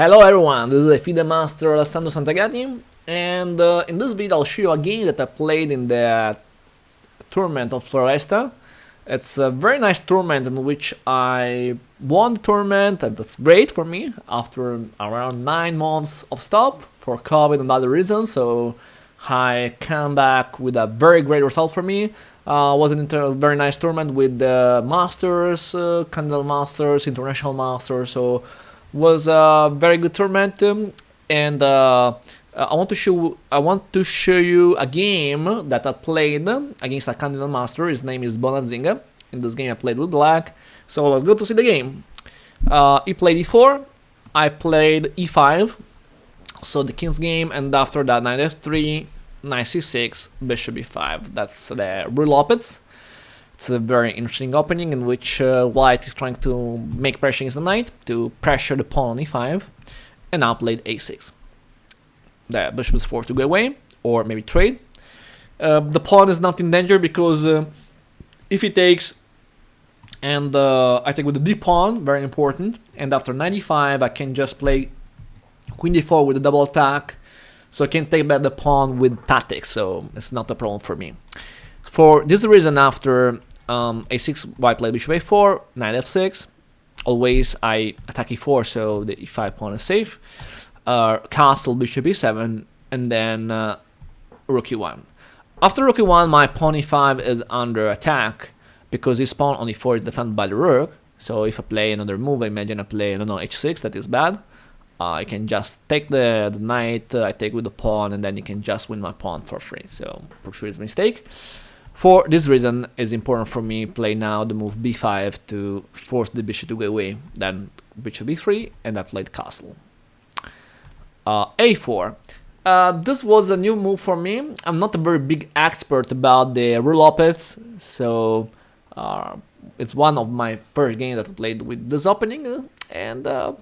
Hello everyone, this is the FIDE Master Santagati, and in this video I'll show you a game that I played in the tournament of Floresta. It's a very nice tournament in which I won the tournament, and that's great for me after around 9 months of stop for COVID and other reasons, so I came back with a very great result for me. Was a very nice tournament with the Masters, Candle Masters, International Masters, so was a very good tournament, and I want to show you a game that I played against a Candle Master. His name is Bonanzinga. In this game I played with black, so let's go to see the game. He played e4, I played e5, so the king's game, and after that knight f3, knight c6, bishop e5. That's the rule opens. It's a very interesting opening in which white is trying to make pressure against the knight to pressure the pawn on e5, and now played a6. The bishop is forced to go away, or maybe trade. The pawn is not in danger because if he takes, and I take with the d pawn, very important, and after knight e5 I can just play queen d4 with a double attack, so I can take back the pawn with tactics, so it's not a problem for me. For this reason, after a6, white played bishop a4, knight f6. Always I attack e4, so the e5 pawn is safe. Castle, bishop e7, and then rook e1. After rook e1, my pawn e5 is under attack because this pawn on e4 is defended by the rook. So if I play another move, imagine I play, I don't know, h6, that is bad. I can just take the knight, I take with the pawn, and then you can just win my pawn for free. So for sure it's a mistake. For this reason, it's important for me play now the move b5 to force the bishop to go away. Then bishop b3, and I played castle. A4. This was a new move for me. I'm not a very big expert about the rule opens, so it's one of my first games that I played with this opening, and I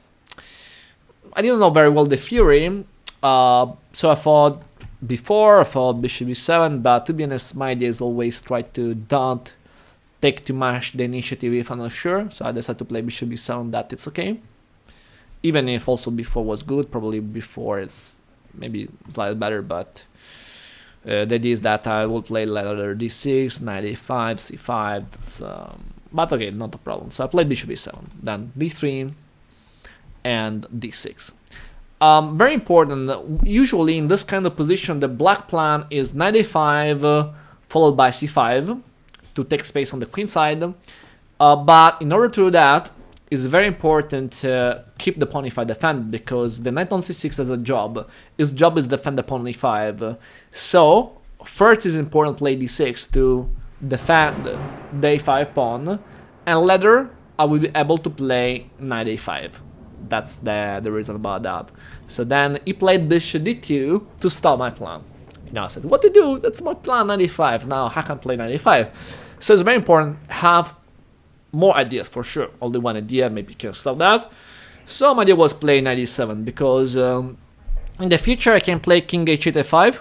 didn't know very well the theory, so I thought bishop e7, but to be honest, my idea is always try to don't take too much the initiative if I'm not sure, so I decided to play bishop e7, that it's okay. Even if also before was good, probably before it's maybe slightly better, but the idea is that I will play letter d6, knight a5, c5, that's, but okay, not a problem. So I played bishop e7, then d3, and d6. Very important, usually in this kind of position, the black plan is knight a5 followed by c5 to take space on the queen side, but in order to do that, it's very important to keep the pawn e5 defended, because the knight on c6 has a job. His job is defend the pawn on e5. So first is important play d6 to defend the a5 pawn, and later I will be able to play knight a5. That's the reason about that. So then he played bishop d2 to stop my plan. Now I said, what to do? That's my plan, knight a5. Now I can play knight a5. So it's very important have more ideas for sure. Only one idea, maybe you can stop that. So my idea was play knight e7 because in the future I can play king h8 f5,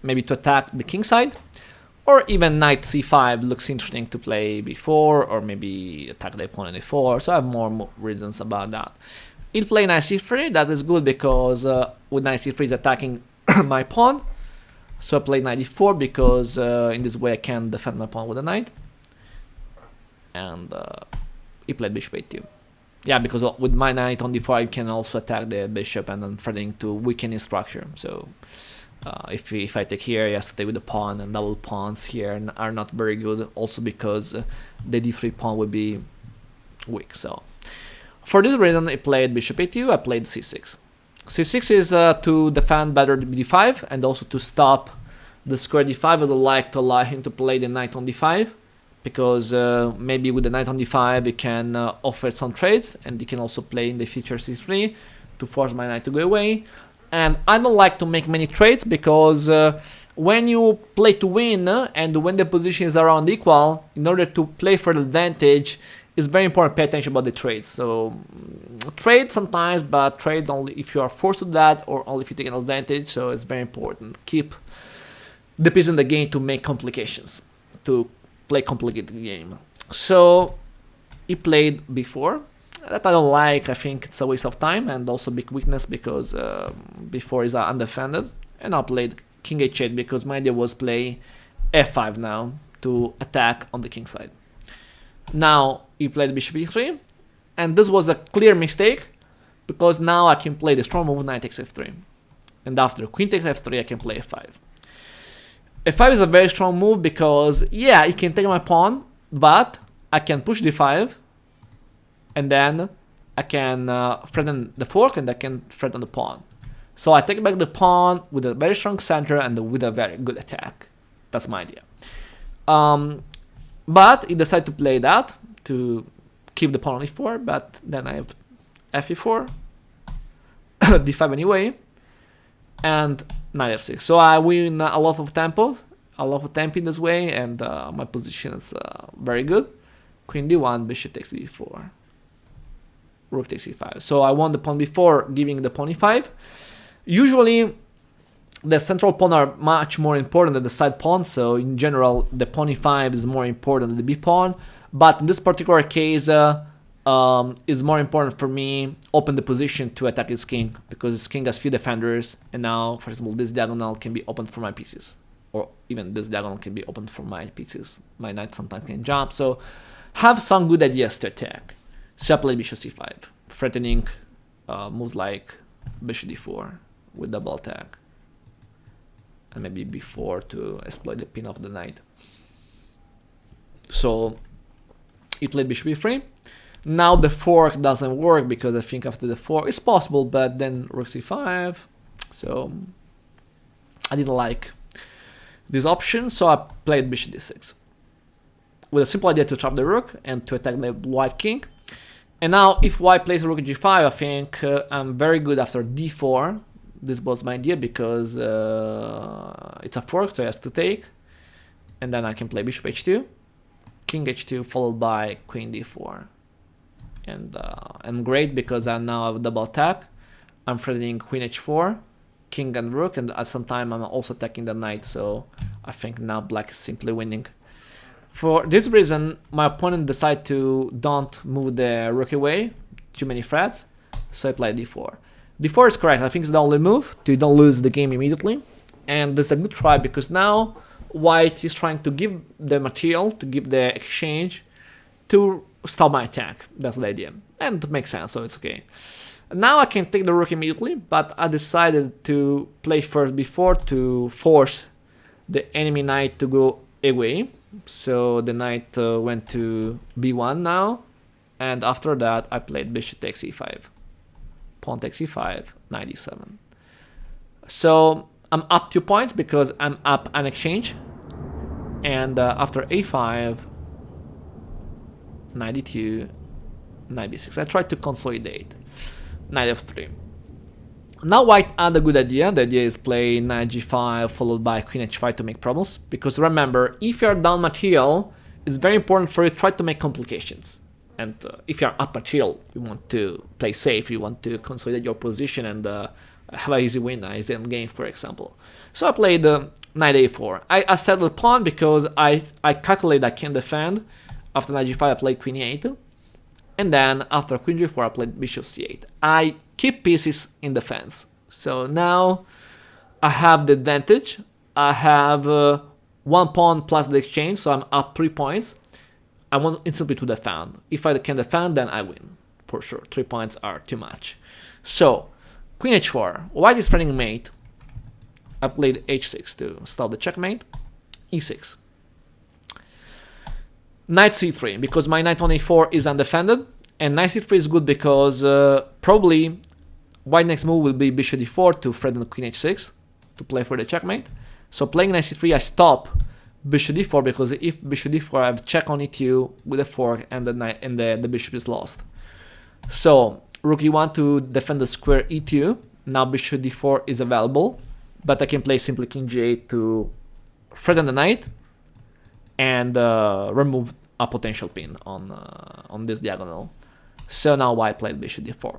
maybe to attack the king side, or even knight c5 looks interesting to play b4, or maybe attack the opponent a4. So I have more reasons about that. He'll play knight c3, that is good because with knight c3 is attacking my pawn. So I play knight e4 because in this way I can defend my pawn with a knight. And he played bishop a2. Yeah, because with my knight on d4 I can also attack the bishop and then threatening to weaken his structure. So if I take here, he has to take with the pawn, and double pawns here are not very good, also because the d3 pawn would be weak. So for this reason I played bishop a2, I played c6. c6 is to defend better the d5, and also to stop the square d5. I would like to allow him to play the knight on d5, because maybe with the knight on d5 he can offer some trades, and he can also play in the future c3 to force my knight to go away. And I don't like to make many trades, because when you play to win and when the position is around equal, in order to play for the advantage, it's very important to pay attention about the trades. So trade sometimes, but trade only if you are forced to that, or only if you take an advantage. So it's very important. Keep the piece in the game to make complications, to play complicated game. So he played b4, that I don't like. I think it's a waste of time and also big weakness because before is undefended. And I played king h8 because my idea was play f5 now to attack on the king side. Now he played bishop e3, and this was a clear mistake because now I can play the strong move knight takes f3, and after queen takes f3 I can play f5. f5 is a very strong move because yeah, it can take my pawn, but I can push d5, and then I can threaten the fork and I can threaten the pawn. So I take back the pawn with a very strong center and with a very good attack. That's my idea. But he decided to play that to keep the pawn on e4, but then I have f4, d5 anyway, and knight f6. So I win a lot of tempo in this way, and my position is very good. Queen d1, bishop takes d4, rook takes e5. So I won the pawn before giving the pawn e5. Usually the central pawn are much more important than the side pawn, so in general the pawn e5 is more important than the b pawn, but in this particular case it's more important for me open the position to attack his king, because his king has few defenders, and now for example this diagonal can be opened for my pieces, or even this diagonal can be opened for my pieces. My knight sometimes can jump, so have some good ideas to attack. So I play bishop c5, threatening moves like bishop d4 with double attack, and maybe b4 to exploit the pin of the knight. So he played bishop e3. Now the fork doesn't work because I think after the fork it's possible, but then rook c5. So I didn't like this option, so I played bishop d6 with a simple idea to trap the rook and to attack the white king. And now if white plays rook g5, I think I'm very good after d4. This was my idea because it's a fork, so it has to take. And then I can play bishop h2, king h2, followed by queen d4. And I'm great because I now have a double attack. I'm threatening queen h4, king and rook, and at some time I'm also attacking the knight, so I think now black is simply winning. For this reason, my opponent decided to don't move the rook away, too many threats, so I play d4. d4 is correct, I think it's the only move to don't lose the game immediately, and that's a good try because now white is trying to give the material, to give the exchange, to stop my attack. That's the idea, and it makes sense, so it's okay. Now I can take the rook immediately, but I decided to play first b4 to force the enemy knight to go away. So the knight went to b1 now, and after that I played bishop takes e5, pawn takes e5, knight e7. So I'm up 2 points because I'm up an exchange, and after a5, knight e2, knight b6. I tried to consolidate, knight f3. Now white had a good idea. The idea is play knight g5 followed by queen h5 to make problems, because remember, if you're down material, it's very important for you to try to make complications. And if you're up material, you want to play safe, you want to consolidate your position and have an easy win, an easy endgame, for example. So I played knight a4. I settled pawn because I calculate I can defend. After knight g5 I played queen e8. And then after queen g4 I played bishop c8. I keep pieces in defense. So now I have the advantage. I have 1 pawn plus the exchange, so I'm up 3 points. I want instantly to defend. If I can defend, then I win, for sure. 3 points are too much. So, queen h4. White is threatening mate. I played h6 to stop the checkmate. e6. Knight c3, because my knight on a4 is undefended. And knight c3 is good because probably white next move will be bishop d4 to threaten queen h6 to play for the checkmate. So playing knight c3, I stop bishop d4, because if bishop d4 I have check on e2 with a fork, and the knight and the bishop is lost. So rook e1 to defend the square e2. Now bishop d4 is available, but I can play simply king g8 to threaten the knight and remove a potential pin on this diagonal. So now white played bishop d4.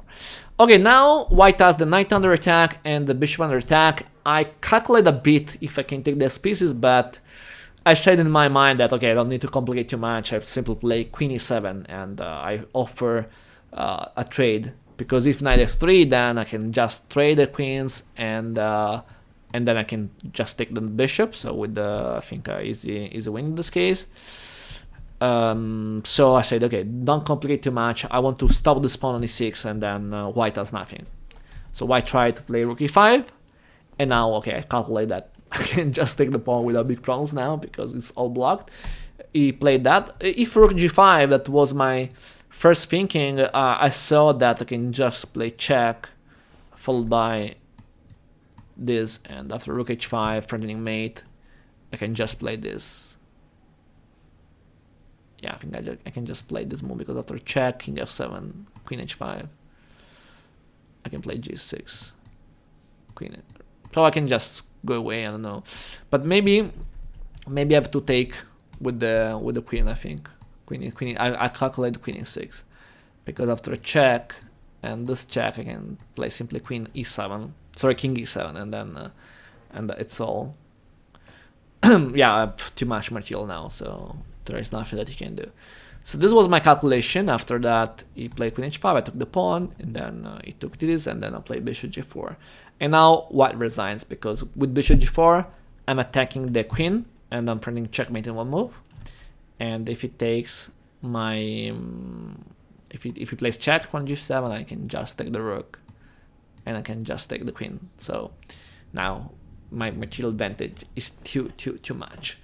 Okay, now white has the knight under attack and the bishop under attack. I calculate a bit if I can take these pieces, but I said in my mind that, okay, I don't need to complicate too much. I simply play queen e7, and I offer a trade, because if knight f3, then I can just trade the queens, and then I can just take the bishop. So with the, I think easy win in this case. So I said, okay, don't complicate too much. I want to stop this pawn on e6, and then white has nothing. So white tried to play rook e5, and now, okay, I calculate that I can just take the pawn without big problems now because it's all blocked. He played that. If rook g5, that was my first thinking, I saw that I can just play check, followed by this, and after rook h5, threatening mate, I can just play this. Yeah, I think I can just play this move, because after check, king f7, queen h5, I can play g6, queen. So I can just go away. I don't know, but maybe I have to take with the queen. I think queen. I calculate queen e6, because after a check and this check, I can play simply queen e7. Sorry, king e7, and then and it's all. Yeah, I have too much material now, so there is nothing that you can do. So this was my calculation. After that, he played queen h5, I took the pawn, and then he took this, and then I played bishop g4. And now white resigns, because with bishop g4, I'm attacking the queen, and I'm printing checkmate in one move. And if it takes my... if he plays check, on g7, I can just take the rook, and I can just take the queen. So now my material advantage is too much.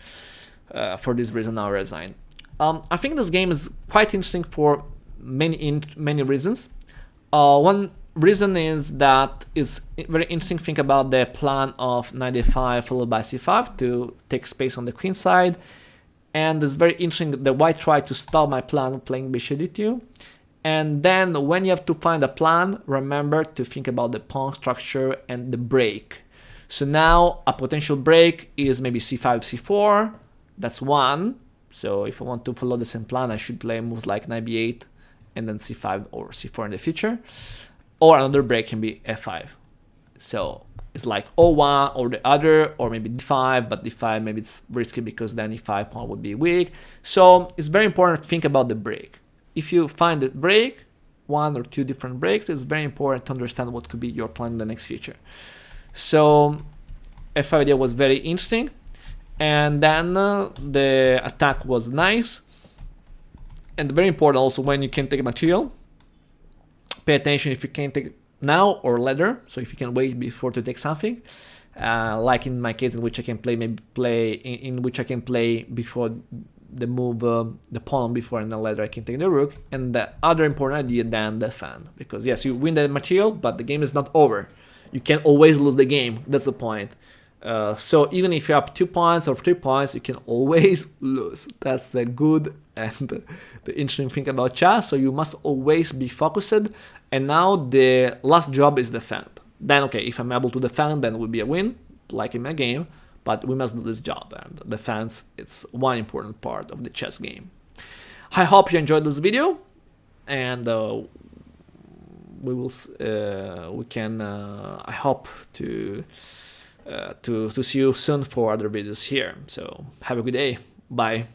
For this reason, I'll resign. I think this game is quite interesting for many reasons. One reason is that it's very interesting to think about the plan of knight a5 followed by c5 to take space on the queen side. And it's very interesting that the white tried to stop my plan of playing bishop d2. And then when you have to find a plan, remember to think about the pawn structure and the break. So now a potential break is maybe c5, c4. That's one. So if I want to follow the same plan, I should play moves like knight b8 and then c5 or c4 in the future. Or another break can be f5. So it's like or one or the other, or maybe d5, but d5 maybe it's risky because then e5 pawn would be weak. So it's very important to think about the break. If you find the break, one or two different breaks, it's very important to understand what could be your plan in the next future. So f5 idea was very interesting. And then the attack was nice. And very important also, when you can take material, pay attention if you can take it now or later. So if you can wait before to take something, like in my case, in which I can play in which I can play before the move the pawn before, and then later I can take the rook. And the other important idea, then defend, because yes, you win the material, but the game is not over. You can always lose the game. That's the point. So even if you're up 2 points or 3 points, you can always lose. That's the good and the interesting thing about chess. So you must always be focused. And now the last job is defend. Then, okay, if I'm able to defend, then it will be a win, like in my game. But we must do this job. And defense, it's one important part of the chess game. I hope you enjoyed this video. And we will, I hope to see you soon for other videos here. So have a good day. Bye.